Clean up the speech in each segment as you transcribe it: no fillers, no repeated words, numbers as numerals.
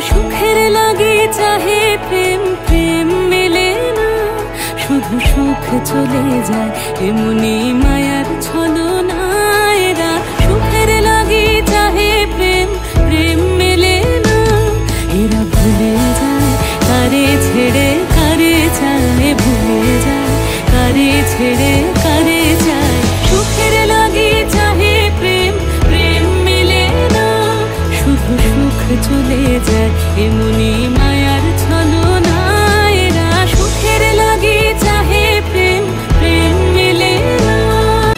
সুখের লাগি চাহে প্রেম, প্রেম মেলে না, শুধু সুখ চলে যায় এমনি মায়ার ছলনা। এরা সুখের লাগি চাহে প্রেম, প্রেম মেলে না, এরা ভুলে যায় কারে ছেড়ে কারে চায়, ভুলে যায় কারে ছেড়ে কারে চায়। সুখের লাগি চাহে প্রেম, প্রেম মেলে না, শুধু সুখ চলে যায় এমনি মায়ার ছলনা। এরা সুখের লাগি চাহে প্রেম, প্রেম মেলে না।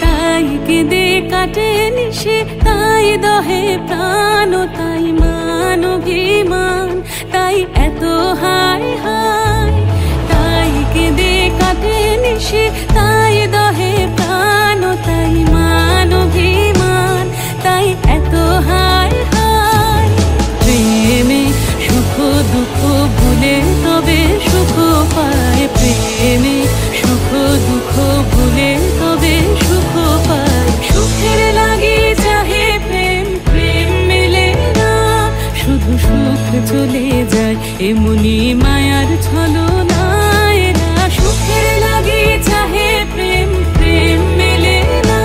তাই কেঁদে কাটে নিশে, তাই দহে প্রাণ, তাই মান অভিমান, তাই এত হায় হায়। তাই কেঁদে কাটে নিশে, তাই দহে প্রাণ, তাই মান অভিমান, তাই এত হায় হায়। প্রেমে সুখ দুঃখ ভুলে তবে সুখ পায়, প্রেমে সুখ দুঃখ ভুলে তবে সুখ পায়। সুখের লাগি চাহে প্রেম, প্রেম মেলে না, শুধু সুখ চলে যায় এমনি মায়ার ছলনা। এরা সুখের লাগি চাহে প্রেম, প্রেম মেলে না।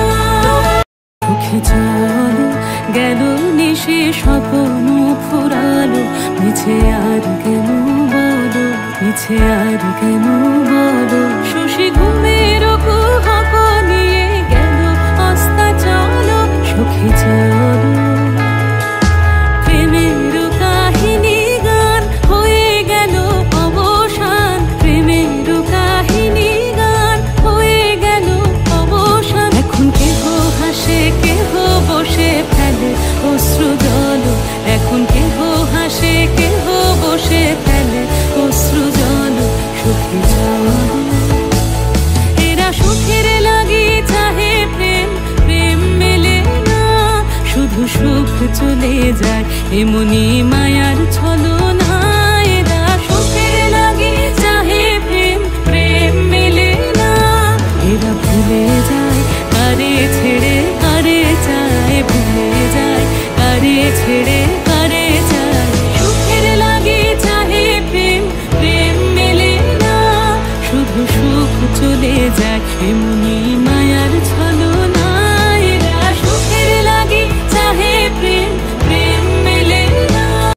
সুখে চলো গেল নিশে স্বপ্ন ফুরালো, মিছে আর কেন বলো, মিছে আর কেন বলো। শশী ঘুমের কুহক নিয়ে গেল অস্তা চলো, সুখে চলো। প্রেমের কাহিনী গান হয়ে গেল অবসান, প্রেমের কাহিনী গান হয়ে গেল অবসান। এখন কেহ হাসে কেহ বসে ফেলে অশ্রু জল, এখন কেহ হাসে কেহ বসে ফেলে অশ্রু জল। সুখে চলো। এরা সুখের লাগি চাহে প্রেম, প্রেম মেলে না, শুধু সুখ চলে যায় এমনি মায়ার ছলনা।